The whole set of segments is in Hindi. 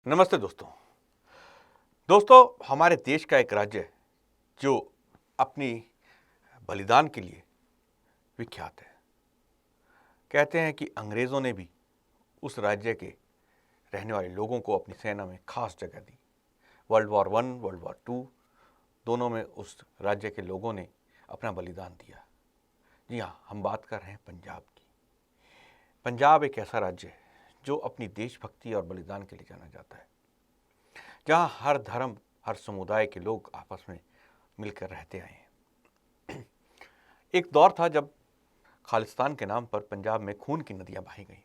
नमस्ते दोस्तों हमारे देश का एक राज्य है जो अपनी बलिदान के लिए विख्यात है। कहते हैं कि अंग्रेज़ों ने भी उस राज्य के रहने वाले लोगों को अपनी सेना में खास जगह दी। वर्ल्ड वॉर 1, वर्ल्ड वॉर 2 दोनों में उस राज्य के लोगों ने अपना बलिदान दिया। जी हाँ, हम बात कर रहे हैं पंजाब की। पंजाब एक ऐसा राज्य है जो अपनी देशभक्ति और बलिदान के लिए जाना जाता है, जहाँ हर धर्म, हर समुदाय के लोग आपस में मिलकर रहते आए हैं। एक दौर था जब खालिस्तान के नाम पर पंजाब में खून की नदियां बही गईं।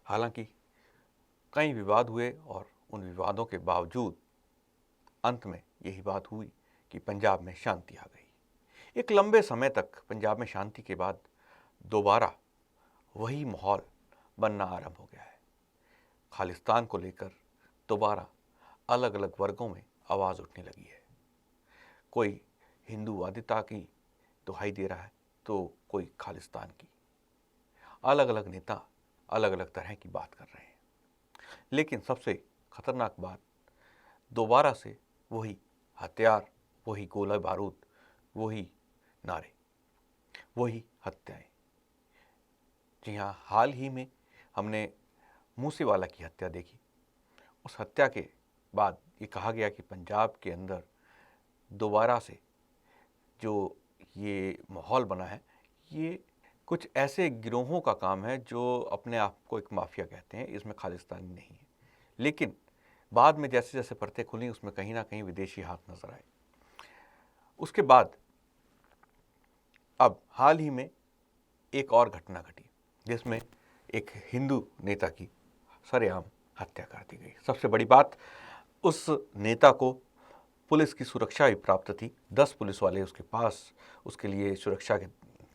हालांकि कई विवाद हुए और उन विवादों के बावजूद अंत में यही बात हुई कि पंजाब में शांति आ गई। एक लंबे समय तक पंजाब में शांति के बाद दोबारा वही माहौल बनना आरंभ हो गया है। खालिस्तान को लेकर दोबारा अलग अलग वर्गों में आवाज़ उठने लगी है। कोई हिंदूवादिता की दुहाई दे रहा है तो कोई खालिस्तान की। अलग अलग नेता अलग अलग तरह की बात कर रहे हैं, लेकिन सबसे खतरनाक बात, दोबारा से वही हथियार, वही गोला बारूद, वही नारे, वही हत्याएं। जी हाँ, हाल ही में हमने मूसेवाला की हत्या देखी। उस हत्या के बाद ये कहा गया कि पंजाब के अंदर दोबारा से जो ये माहौल बना है, ये कुछ ऐसे गिरोहों का काम है जो अपने आप को एक माफिया कहते हैं। इसमें खालिस्तानी नहीं है, लेकिन बाद में जैसे जैसे परतें खुली उसमें कहीं ना कहीं विदेशी हाथ नजर आए। उसके बाद अब हाल ही में एक और घटना घटी जिसमें एक हिंदू नेता की सरेआम हत्या कर दी गई। सबसे बड़ी बात, उस नेता को पुलिस की सुरक्षा भी प्राप्त थी। 10 पुलिस वाले उसके पास उसके लिए सुरक्षा के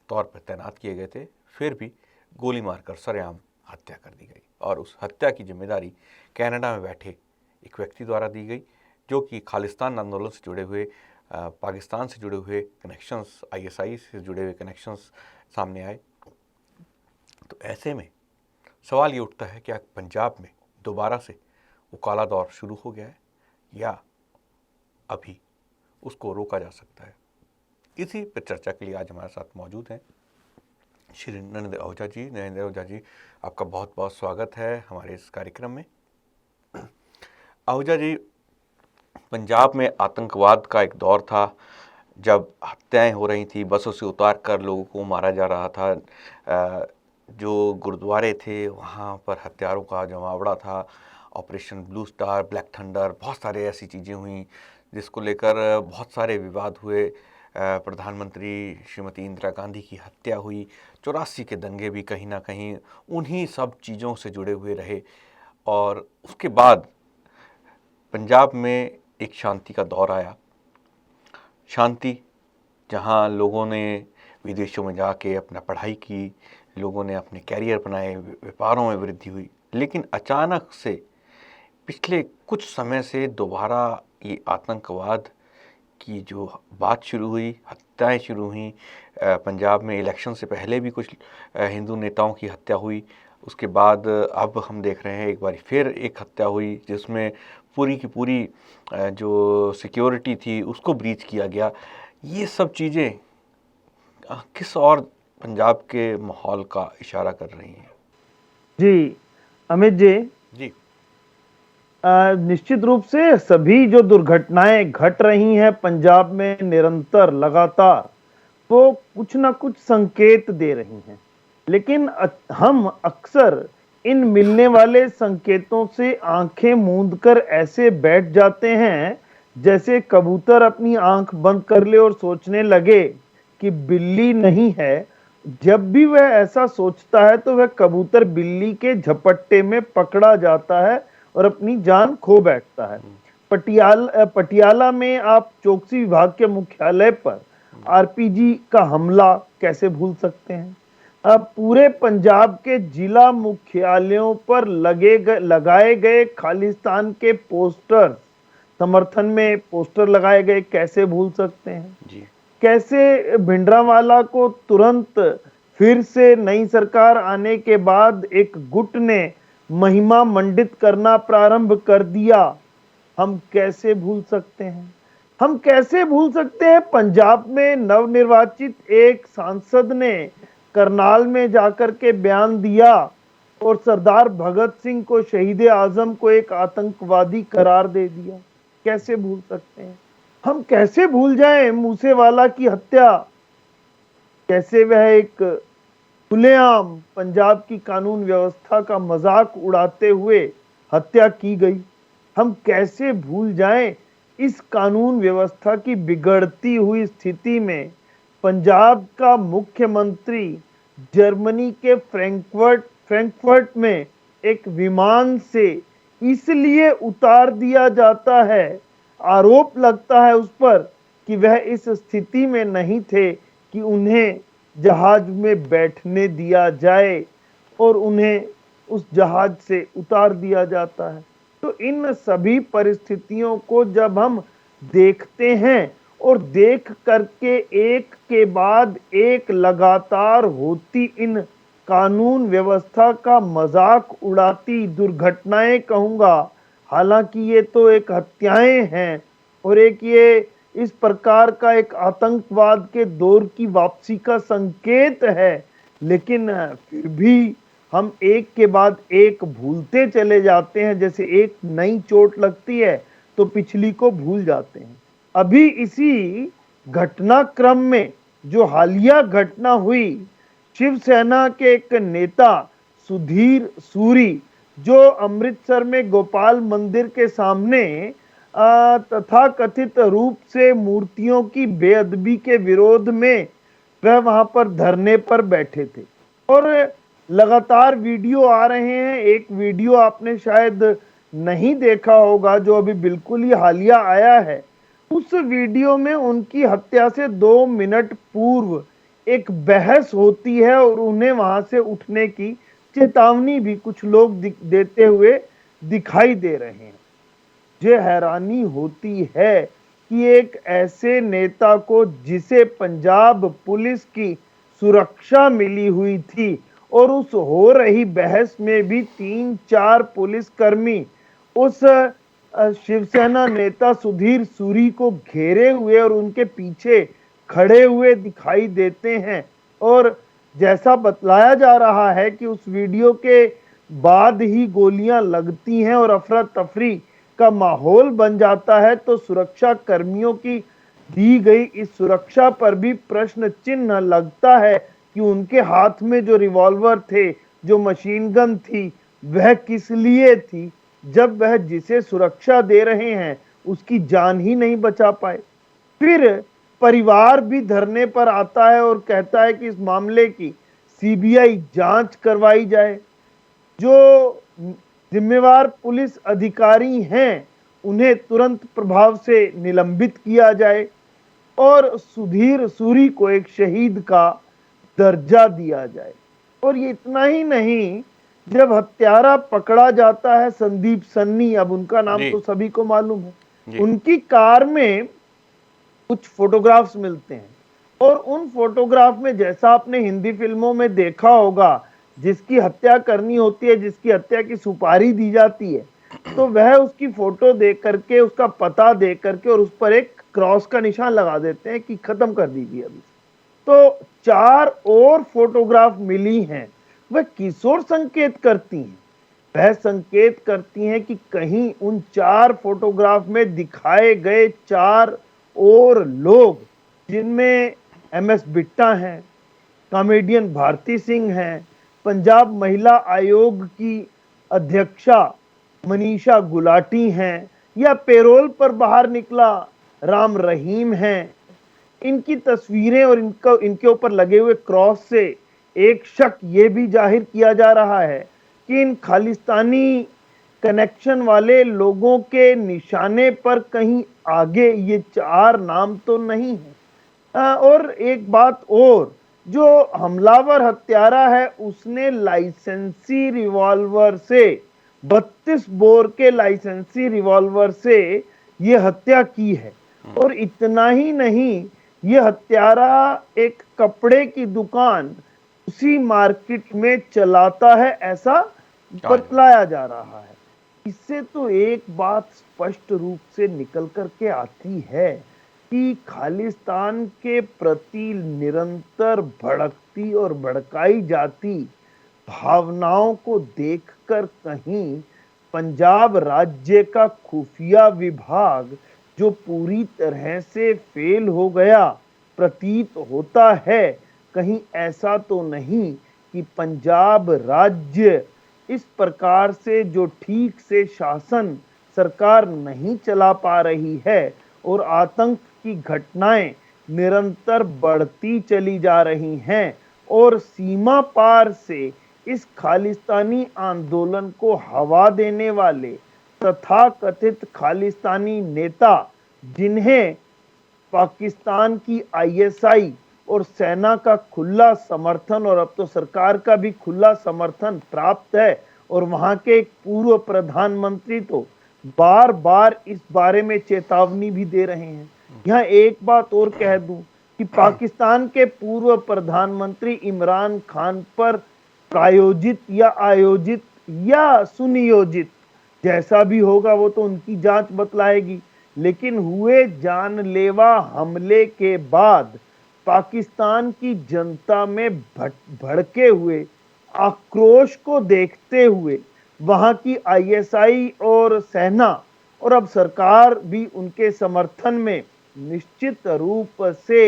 तौर पर तैनात किए गए थे, फिर भी गोली मारकर सरेआम हत्या कर दी गई। और उस हत्या की जिम्मेदारी कनाडा में बैठे एक व्यक्ति द्वारा दी गई, जो कि खालिस्तान आंदोलन से जुड़े हुए, पाकिस्तान से जुड़े हुए कनेक्शंस, ISI से जुड़े हुए कनेक्शंस सामने आए। तो ऐसे में सवाल ये उठता है, क्या पंजाब में दोबारा से वो काला दौर शुरू हो गया है या अभी उसको रोका जा सकता है? इसी पर चर्चा के लिए आज हमारे साथ मौजूद हैं श्री नरेंद्र आहूजा जी। नरेंद्र आहूजा जी, आपका बहुत बहुत स्वागत है हमारे इस कार्यक्रम में। आहूजा जी, पंजाब में आतंकवाद का एक दौर था जब हत्याएं हो रही थी, बसों से उतार कर लोगों को मारा जा रहा था। जो गुरुद्वारे थे वहाँ पर हथियारों का जमावड़ा था। Operation blue star, black thunder, बहुत सारे ऐसी चीज़ें हुई जिसको लेकर बहुत सारे विवाद हुए। प्रधानमंत्री श्रीमती इंदिरा गांधी की हत्या हुई। 84 के दंगे भी कहीं ना कहीं उन्हीं सब चीज़ों से जुड़े हुए रहे। और उसके बाद पंजाब में एक शांति का दौर आया। शांति, जहाँ लोगों ने विदेशों में जाके अपना पढ़ाई की, लोगों ने अपने कैरियर बनाए, व्यापारों में वृद्धि हुई। लेकिन अचानक से पिछले कुछ समय से दोबारा ये आतंकवाद की जो बात शुरू हुई, हत्याएं शुरू हुई। पंजाब में इलेक्शन से पहले भी कुछ हिंदू नेताओं की हत्या हुई। उसके बाद अब हम देख रहे हैं एक बार फिर एक हत्या हुई जिसमें पूरी की पूरी जो सिक्योरिटी थी उसको ब्रीच किया गया। ये सब चीज़ें किस और पंजाब के माहौल का इशारा कर रही हैं? जी अमित जी, जी निश्चित रूप से सभी जो दुर्घटनाएं घट रही हैं पंजाब में निरंतर लगातार, वो कुछ ना कुछ संकेत दे रही हैं। लेकिन हम अक्सर इन मिलने वाले संकेतों से आंखें मूंद कर ऐसे बैठ जाते हैं जैसे कबूतर अपनी आंख बंद कर ले और सोचने लगे कि बिल्ली नहीं है। जब भी वह ऐसा सोचता है तो वह कबूतर बिल्ली के झपट्टे में पकड़ा जाता है और अपनी जान खो बैठता है। पटियाला में आप चौकसी विभाग के मुख्यालय पर RPG का हमला कैसे भूल सकते हैं? अब पूरे पंजाब के जिला मुख्यालयों पर लगाए गए खालिस्तान के पोस्टर, समर्थन में पोस्टर लगाए गए, कैसे भूल सकते हैं? जी कैसे भिंडरावाला को तुरंत फिर से नई सरकार आने के बाद एक गुट ने महिमा मंडित करना प्रारंभ कर दिया। हम कैसे भूल सकते हैं? हम कैसे भूल सकते हैं पंजाब में नवनिर्वाचित एक सांसद ने करनाल में जाकर के बयान दिया और सरदार भगत सिंह को शहीद आजम को एक आतंकवादी करार दे दिया। कैसे भूल सकते हैं? हम कैसे भूल जाएं मूसेवाला की हत्या? कैसे वह एक खुलेआम पंजाब की कानून व्यवस्था का मजाक उड़ाते हुए हत्या की गई? हम कैसे भूल जाएं इस कानून व्यवस्था की बिगड़ती हुई स्थिति में पंजाब का मुख्यमंत्री जर्मनी के फ्रैंकफर्ट में एक विमान से इसलिए उतार दिया जाता है, आरोप लगता है उस पर कि वह इस स्थिति में नहीं थे कि उन्हें जहाज में बैठने दिया जाए और उन्हें उस जहाज से उतार दिया जाता है। तो इन सभी परिस्थितियों को जब हम देखते हैं और देख करके एक के बाद एक लगातार होती इन कानून व्यवस्था का मजाक उड़ाती दुर्घटनाएं कहूंगा, हालांकि ये तो एक हत्याएं हैं और एक ये इस प्रकार का एक आतंकवाद के दौर की वापसी का संकेत है, लेकिन फिर भी हम एक के बाद एक भूलते चले जाते हैं। जैसे एक नई चोट लगती है तो पिछली को भूल जाते हैं। अभी इसी घटनाक्रम में जो हालिया घटना हुई, शिवसेना के एक नेता सुधीर सूरी जो अमृतसर में गोपाल मंदिर के सामने तथाकथित रूप से मूर्तियों की बेअदबी के विरोध में वह वहां पर धरने पर बैठे थे और लगातार वीडियो आ रहे हैं। एक वीडियो आपने शायद नहीं देखा होगा जो अभी बिल्कुल ही हालिया आया है। उस वीडियो में उनकी हत्या से 2 मिनट पूर्व एक बहस होती है और उन्हें वहां से उठने की चेतावनी भी कुछ लोग देते हुए दिखाई दे रहे हैं। मुझे हैरानी होती है कि एक ऐसे नेता को जिसे पंजाब पुलिस की सुरक्षा मिली हुई थी और उस हो रही बहस में भी 3-4 पुलिसकर्मी उस शिवसेना नेता सुधीर सूरी को घेरे हुए और उनके पीछे खड़े हुए दिखाई देते हैं। और जैसा बतलाया जा रहा है कि उस वीडियो के बाद ही गोलियां लगती हैं और अफरा तफरी का माहौल बन जाता है, तो सुरक्षा कर्मियों की दी गई इस सुरक्षा पर भी प्रश्न चिन्ह लगता है कि उनके हाथ में जो रिवॉल्वर थे, जो मशीन गन थी, वह किस लिए थी, जब वह जिसे सुरक्षा दे रहे हैं उसकी जान ही नहीं बचा पाए। फिर परिवार भी धरने पर आता है और कहता है कि इस मामले की सीबीआई जांच करवाई जाए, जो जिम्मेवार पुलिस अधिकारी हैं उन्हें तुरंत प्रभाव से निलंबित किया जाए और सुधीर सूरी को एक शहीद का दर्जा दिया जाए। और ये इतना ही नहीं, जब हत्यारा पकड़ा जाता है संदीप सन्नी, अब उनका नाम तो सभी को मालूम है, उनकी कार में कुछ फोटोग्राफ्स मिलते हैं और उन फोटोग्राफ में जैसा आपने हिंदी फिल्मों में देखा होगा, जिसकी हत्या करनी होती है, जिसकी हत्या की सुपारी दी जाती है, तो वह उसकी फोटो देख करके, उसका पता देख करके और उस पर एक क्रॉस का निशान लगा देते हैं कि खत्म कर दीजिए अभी। तो 4 और फोटोग्राफ मिली हैं, वह किस ओर संकेत करती हैं? वह संकेत करती हैं कि कहीं उन 4 फोटोग्राफ में दिखाए गए 4 और लोग, जिनमें MS बिट्टा हैं, कॉमेडियन भारती सिंह हैं, पंजाब महिला आयोग की अध्यक्षा मनीषा गुलाटी हैं, या पेरोल पर बाहर निकला राम रहीम हैं, इनकी तस्वीरें और इनके ऊपर लगे हुए क्रॉस से एक शक ये भी जाहिर किया जा रहा है कि इन खालिस्तानी कनेक्शन वाले लोगों के निशाने पर कहीं आगे ये 4 नाम तो नहीं है। और एक बात और, जो हमलावर हत्यारा है उसने लाइसेंसी रिवॉल्वर से 32 बोर के लाइसेंसी रिवॉल्वर से ये हत्या की है। और इतना ही नहीं, ये हत्यारा एक कपड़े की दुकान उसी मार्केट में चलाता है, ऐसा हाँ जी। बतलाया जा रहा है। इससे तो एक बात स्पष्ट रूप से निकल कर के आती है कि खालिस्तान के प्रति निरंतर भड़कती और भड़काई जाती भावनाओं को देखकर कहीं पंजाब राज्य का खुफिया विभाग जो पूरी तरह से फेल हो गया प्रतीत होता है, कहीं ऐसा तो नहीं कि पंजाब राज्य इस प्रकार से जो ठीक से शासन सरकार नहीं चला पा रही है और आतंक की घटनाएं निरंतर बढ़ती चली जा रही हैं और सीमा पार से इस खालिस्तानी आंदोलन को हवा देने वाले तथाकथित खालिस्तानी नेता, जिन्हें पाकिस्तान की आईएसआई और सेना का खुला समर्थन और अब तो सरकार का भी खुला समर्थन प्राप्त है, और वहां के एक पूर्व प्रधानमंत्री तो बार बार इस बारे में चेतावनी भी दे रहे हैं। यहां एक बात और कह दूं कि पाकिस्तान के पूर्व प्रधानमंत्री इमरान खान पर प्रायोजित या आयोजित या सुनियोजित, जैसा भी होगा वो तो उनकी जांच बतलाएगी, लेकिन हुए जानलेवा हमले के बाद पाकिस्तान की जनता में भड़के हुए आक्रोश को देखते हुए वहां की आईएसआई और सेना और अब सरकार भी उनके समर्थन में निश्चित रूप से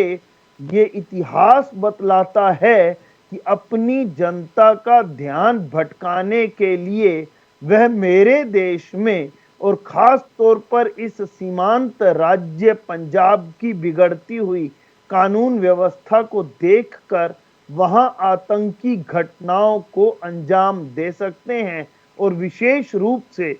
ये इतिहास बतलाता है कि अपनी जनता का ध्यान भटकाने के लिए वह मेरे देश में और खास तौर पर इस सीमांत राज्य पंजाब की बिगड़ती हुई कानून व्यवस्था को देखकर वहां आतंकी घटनाओं को अंजाम दे सकते हैं। और विशेष रूप से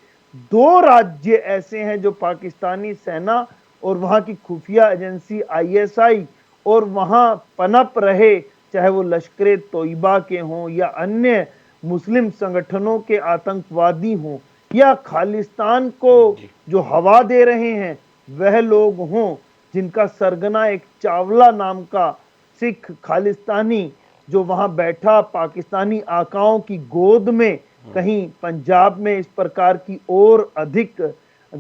दो राज्य ऐसे हैं जो पाकिस्तानी सेना और वहां की खुफिया एजेंसी आईएसआई और वहां पनप रहे, चाहे वो लश्कर तोयबा के हों या अन्य मुस्लिम संगठनों के आतंकवादी हों या खालिस्तान को जो हवा दे रहे हैं वह लोग हों, जिनका सरगना एक चावला नाम का सिख खालिस्तानी जो वहां बैठा पाकिस्तानी आकाओं की गोद में कहीं पंजाब में इस प्रकार की और अधिक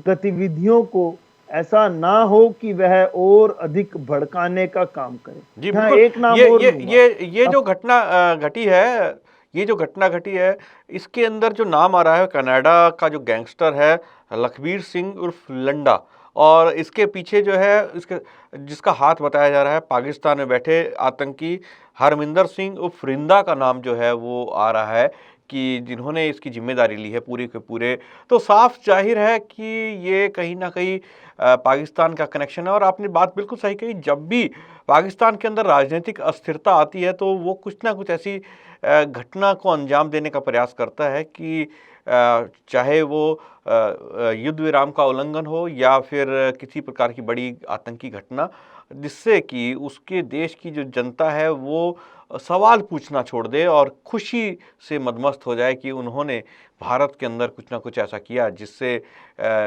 गतिविधियों को ऐसा ना हो कि वह और अधिक भड़काने का काम करे। जी यहाँ बिल्कुल। एक नाम और लूंगा। ये जो घटना घटी है, ये जो घटना घटी है, इसके अंदर जो नाम आ रहा है कनाडा का जो गैंगस्टर है लखबीर सिंह उर्फ लंडा, और इसके पीछे जो है इसके जिसका हाथ बताया जा रहा है पाकिस्तान में बैठे आतंकी हरमिंदर सिंह उर्फ रिंदा का नाम जो है वो आ रहा है कि जिन्होंने इसकी जिम्मेदारी ली है पूरी के पूरे। तो साफ जाहिर है कि ये कहीं ना कहीं पाकिस्तान का कनेक्शन है। और आपने बात बिल्कुल सही कही, जब भी पाकिस्तान के अंदर राजनीतिक अस्थिरता आती है तो वो कुछ ना कुछ ऐसी घटना को अंजाम देने का प्रयास करता है कि चाहे वो युद्ध विराम का उल्लंघन हो या फिर किसी प्रकार की बड़ी आतंकी घटना, जिससे कि उसके देश की जो जनता है वो सवाल पूछना छोड़ दे और खुशी से मदमस्त हो जाए कि उन्होंने भारत के अंदर कुछ ना कुछ ऐसा किया जिससे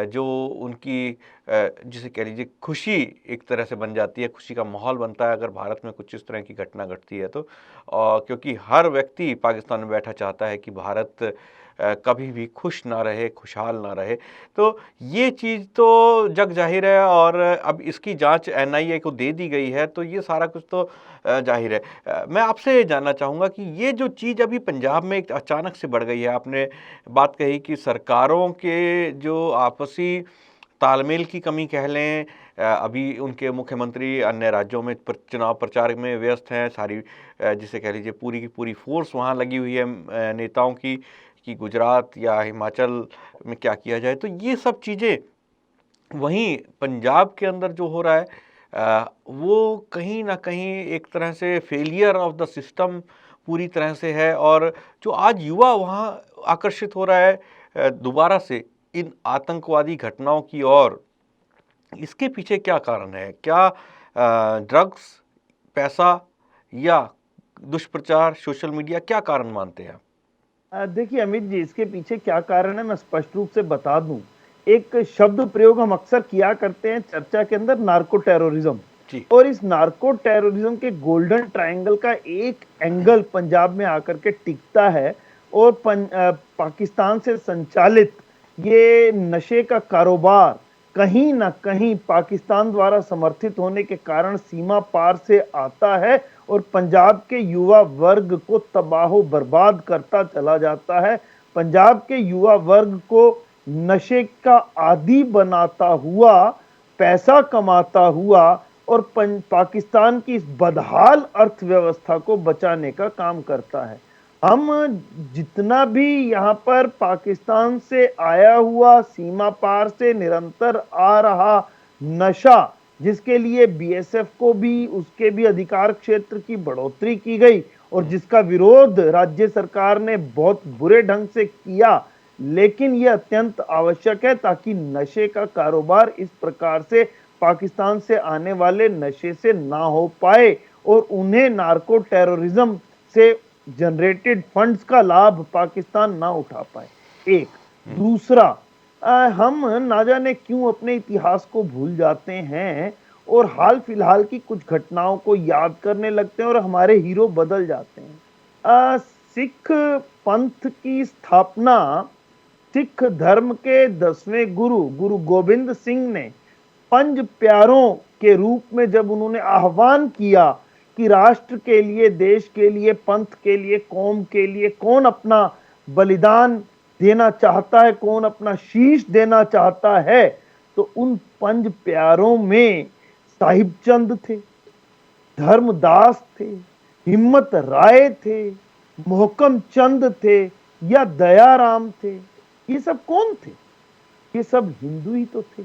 जो उनकी जिसे कह लीजिए खुशी एक तरह से बन जाती है, खुशी का माहौल बनता है अगर भारत में कुछ इस तरह की घटना घटती है तो। क्योंकि हर व्यक्ति पाकिस्तान में बैठा चाहता है कि भारत कभी भी खुश ना रहे, खुशहाल ना रहे। तो ये चीज़ तो जग जाहिर है और अब इसकी जांच एनआईए को दे दी गई है, तो ये सारा कुछ तो जाहिर है। मैं आपसे जानना चाहूँगा कि ये जो चीज़ अभी पंजाब में एक अचानक से बढ़ गई है, आपने बात कही कि सरकारों के जो आपसी तालमेल की कमी कह लें, अभी उनके मुख्यमंत्री अन्य राज्यों में चुनाव प्रचार में व्यस्त हैं, सारी जिसे कह लीजिए पूरी की पूरी फोर्स वहाँ लगी हुई है नेताओं की कि गुजरात या हिमाचल में क्या किया जाए। तो ये सब चीज़ें वहीं पंजाब के अंदर जो हो रहा है वो कहीं ना कहीं एक तरह से फेलियर ऑफ द सिस्टम पूरी तरह से है। और जो आज युवा वहाँ आकर्षित हो रहा है दोबारा से इन आतंकवादी घटनाओं की ओर, इसके पीछे क्या कारण है? क्या ड्रग्स, पैसा या दुष्प्रचार, सोशल मीडिया, क्या कारण मानते हैं आप? देखिए अमित जी, इसके पीछे क्या कारण है मैं स्पष्ट रूप से बता दूं। एक शब्द प्रयोग हम अक्सर किया करते हैं चर्चा के अंदर, नार्को टेररिज्म। जी। और इस नार्को टेररिज्म के गोल्डन ट्रायंगल का एक एंगल पंजाब में आकर के टिकता है और पाकिस्तान से संचालित ये नशे का कारोबार कहीं ना कहीं पाकिस्तान द्वारा समर्थित होने के कारण सीमा पार से आता है और पंजाब के युवा वर्ग को तबाह बर्बाद करता चला जाता है। पंजाब के युवा वर्ग को नशे का आदी बनाता हुआ, पैसा कमाता हुआ और पाकिस्तान की इस बदहाल अर्थव्यवस्था को बचाने का काम करता है। हम जितना भी यहाँ पर पाकिस्तान से आया हुआ, सीमा पार से निरंतर आ रहा नशा, जिसके लिए बीएसएफ को भी, उसके भी अधिकार क्षेत्र की बढ़ोतरी की गई और जिसका विरोध राज्य सरकार ने बहुत बुरे ढंग से किया, लेकिन यह अत्यंत आवश्यक है ताकि नशे का कारोबार इस प्रकार से पाकिस्तान से आने वाले नशे से ना हो पाए और उन्हें नार्को टेररिज्म से जनरेटेड फंड्स का लाभ पाकिस्तान ना उठा पाए। एक दूसरा, हम ना जाने क्यों अपने इतिहास को भूल जाते हैं और हाल फिलहाल की कुछ घटनाओं को याद करने लगते हैं और हमारे हीरो बदल जाते हैं। सिख पंथ की स्थापना सिख धर्म के 10वें गुरु गोविंद सिंह ने पंज प्यारों के रूप में जब उन्होंने आह्वान किया कि राष्ट्र के लिए, देश के लिए, पंथ के लिए, कौम के लिए कौन अपना बलिदान देना चाहता है, कौन अपना शीश देना चाहता है, तो उन पंज प्यारों में साहिब चंद थे, धर्मदास थे, हिम्मत राय थे, मोहकम चंद थे या दयाराम थे। ये सब कौन थे? ये सब हिंदू ही तो थे,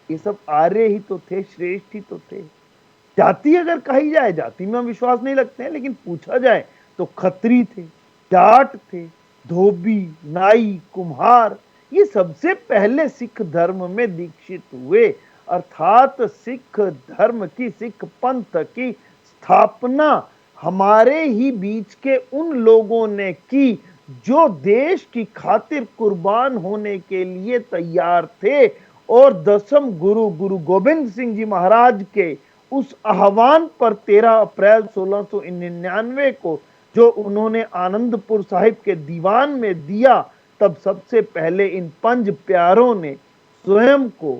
ये सब आर्य ही तो थे, श्रेष्ठ ही तो थे। जाति अगर कही जाए, जाति में हम विश्वास नहीं रखते हैं, लेकिन पूछा जाए तो खत्री थे, जाट थे, धोबी, नाई, कुम्हार, ये सबसे पहले सिख धर्म में दीक्षित हुए। अर्थात सिख धर्म की, सिख पंथ की स्थापना हमारे ही बीच के उन लोगों ने की जो देश की खातिर कुर्बान होने के लिए तैयार थे और 10वें गुरु गोविंद सिंह जी महाराज के उस आह्वान पर 13 अप्रैल 1699 को जो उन्होंने आनंदपुर साहिब के दीवान में दिया, तब सबसे पहले इन पंज प्यारों ने स्वयं को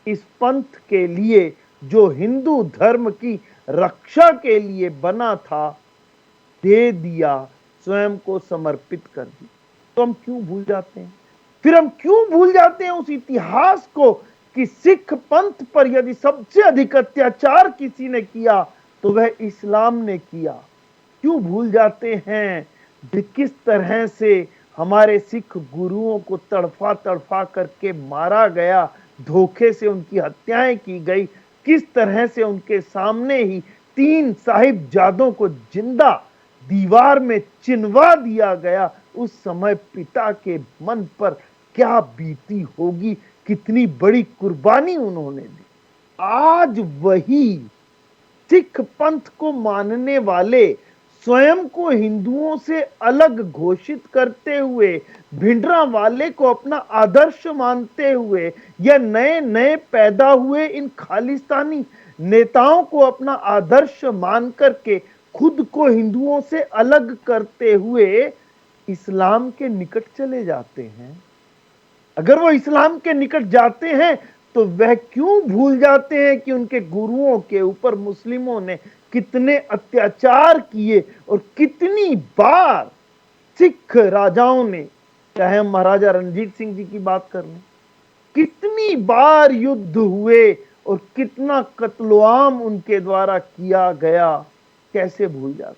इस पंथ के लिए, जो हिंदू धर्म की रक्षा के लिए बना था, दे दिया, स्वयं को समर्पित कर दी। तो हम क्यों भूल जाते हैं? फिर हम क्यों भूल जाते हैं उस इतिहास को कि सिख पंथ पर यदि सबसे अधिक अत्याचार किसी ने किया तो वह इस्लाम ने किया? क्यों भूल जाते हैं कि किस तरह से हमारे सिख गुरुओं को तड़फा तड़फा करके मारा गया, धोखे से उनकी हत्याएं की गई, किस तरह से उनके सामने ही 3 साहिबजादों को जिंदा दीवार में चिनवा दिया गया। उस समय पिता के मन पर क्या बीती होगी, कितनी बड़ी कुर्बानी उन्होंने दी। आज वही सिख पंथ को मानने वाले स्वयं को हिंदुओं से अलग घोषित करते हुए, भिंडरा वाले को अपना आदर्श मानते हुए, या नए नए पैदा हुए इन खालिस्तानी नेताओं को अपना आदर्श मान करके खुद को हिंदुओं से अलग करते हुए इस्लाम के निकट चले जाते हैं। अगर वो इस्लाम के निकट जाते हैं तो वह क्यों भूल जाते हैं कि उनके गुरुओं के ऊपर मुस्लिमों ने कितने अत्याचार किए और कितनी बार सिख राजाओं ने, चाहे हम महाराजा रणजीत सिंह जी की बात कर लें, कितनी बार युद्ध हुए और कितना कत्लेआम उनके द्वारा किया गया। कैसे भूल जाते,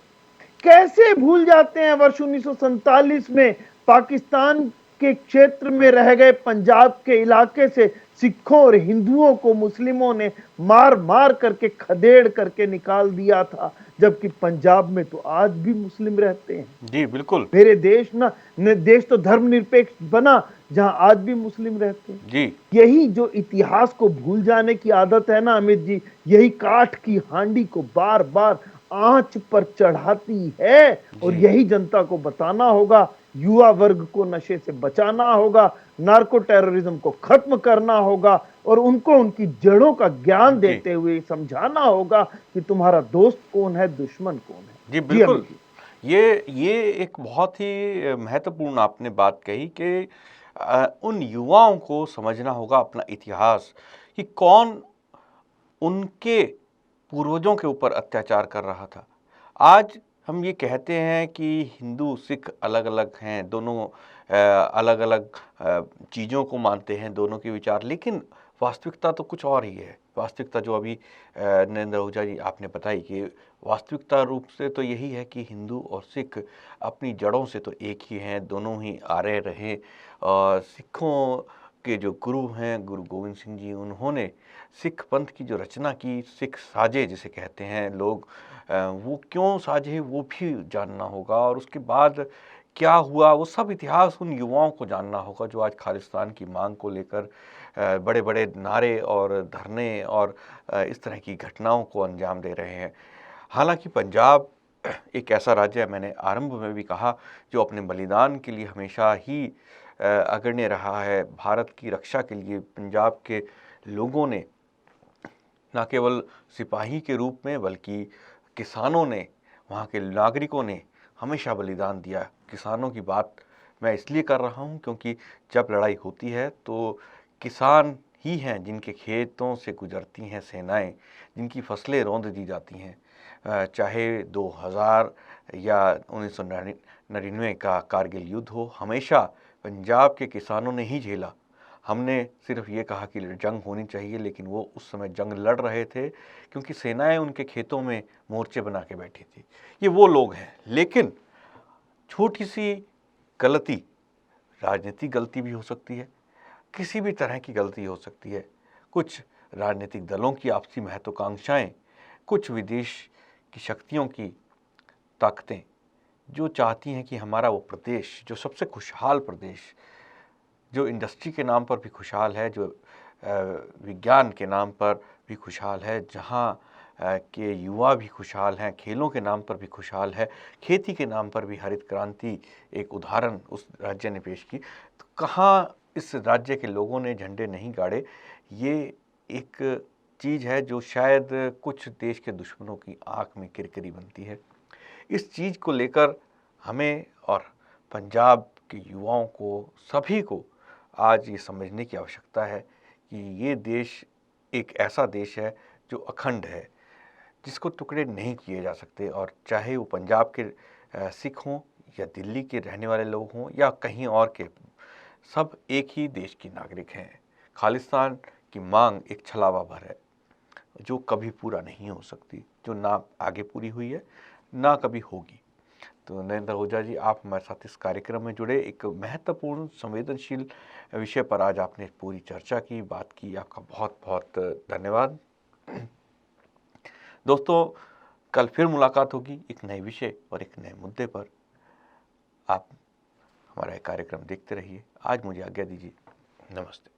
कैसे भूल जाते हैं वर्ष 1947 में पाकिस्तान के क्षेत्र में रह गए पंजाब के इलाके से सिखों और हिंदुओं को मुस्लिमों ने मार मार करके खदेड़ करके निकाल दिया था, जबकि पंजाब में तो आज भी मुस्लिम रहते हैं। जी बिल्कुल। मेरे देश ना, देश तो धर्मनिरपेक्ष बना जहां आज भी मुस्लिम रहते हैं। जी, यही जो इतिहास को भूल जाने की आदत है ना अमित जी, यही काठ की हांडी को बार बार आंच पर चढ़ाती है। और यही जनता को बताना होगा, युवा वर्ग को नशे से बचाना होगा, नार्को टेररिज्म को खत्म करना होगा और उनको उनकी जड़ों का ज्ञान देते हुए समझाना होगा कि तुम्हारा दोस्त कौन है, दुश्मन कौन है। जी बिल्कुल। ये एक बहुत ही महत्वपूर्ण आपने बात कही कि उन युवाओं को समझना होगा अपना इतिहास, कि कौन उनके पूर्वजों के ऊपर अत्याचार कर रहा था। आज हम ये कहते हैं कि हिंदू सिख अलग-अलग हैं, दोनों अलग-अलग चीज़ों को मानते हैं, दोनों के विचार, लेकिन वास्तविकता तो कुछ और ही है। वास्तविकता जो अभी नरेंद्र आहूजा जी आपने बताई कि वास्तविकता रूप से तो यही है कि हिंदू और सिख अपनी जड़ों से तो एक ही हैं, दोनों ही आर्य रहे। और सिखों के जो गुरु हैं, गुरु गोविंद सिंह जी, उन्होंने सिख पंथ की जो रचना की, सिख साजे जिसे कहते हैं लोग, वो क्यों साजे वो भी जानना होगा। और उसके बाद क्या हुआ वो सब इतिहास उन युवाओं को जानना होगा जो आज खालिस्तान की मांग को लेकर बड़े बड़े नारे और धरने और इस तरह की घटनाओं को अंजाम दे रहे हैं। हालांकि पंजाब एक ऐसा राज्य है, मैंने आरंभ में भी कहा, जो अपने बलिदान के लिए हमेशा ही अग्रणी रहा है। भारत की रक्षा के लिए पंजाब के लोगों ने न केवल सिपाही के रूप में बल्कि किसानों ने, वहाँ के नागरिकों ने हमेशा बलिदान दिया। किसानों की बात मैं इसलिए कर रहा हूँ क्योंकि जब लड़ाई होती है तो किसान ही हैं जिनके खेतों से गुजरती हैं सेनाएं, जिनकी फसलें रौंद दी जाती हैं। चाहे 2000 या 1999 का कारगिल युद्ध हो, हमेशा पंजाब के किसानों ने ही झेला। हमने सिर्फ ये कहा कि जंग होनी चाहिए, लेकिन वो उस समय जंग लड़ रहे थे क्योंकि सेनाएं उनके खेतों में मोर्चे बना के बैठी थी। ये वो लोग हैं। लेकिन छोटी सी गलती, राजनीतिक गलती भी हो सकती है, किसी भी तरह की गलती हो सकती है। कुछ राजनीतिक दलों की आपसी महत्वाकांक्षाएं, कुछ विदेश की शक्तियों की ताकतें जो चाहती हैं कि हमारा वो प्रदेश, जो सबसे खुशहाल प्रदेश, जो इंडस्ट्री के नाम पर भी खुशहाल है, जो विज्ञान के नाम पर भी खुशहाल है, जहाँ के युवा भी खुशहाल हैं, खेलों के नाम पर भी खुशहाल है, खेती के नाम पर भी हरित क्रांति एक उदाहरण उस राज्य ने पेश की। तो कहाँ इस राज्य के लोगों ने झंडे नहीं गाड़े? ये एक चीज़ है जो शायद कुछ देश के दुश्मनों की आँख में किरकिरी बनती है। इस चीज़ को लेकर हमें और पंजाब के युवाओं को, सभी को आज ये समझने की आवश्यकता है कि ये देश एक ऐसा देश है जो अखंड है, जिसको टुकड़े नहीं किए जा सकते। और चाहे वो पंजाब के सिख हों या दिल्ली के रहने वाले लोग हों या कहीं और के, सब एक ही देश की नागरिक हैं। खालिस्तान की मांग एक छलावा भर है जो कभी पूरा नहीं हो सकती, जो ना आगे पूरी हुई है ना कभी होगी। तो नरेंद्र आहूजा जी, आप हमारे साथ इस कार्यक्रम में जुड़े, एक महत्वपूर्ण संवेदनशील विषय पर आज आपने पूरी चर्चा की, बात की। आपका बहुत बहुत धन्यवाद। दोस्तों, कल फिर मुलाकात होगी एक नए विषय और एक नए मुद्दे पर। आप हमारा कार्यक्रम देखते रहिए। आज मुझे आज्ञा दीजिए। नमस्ते।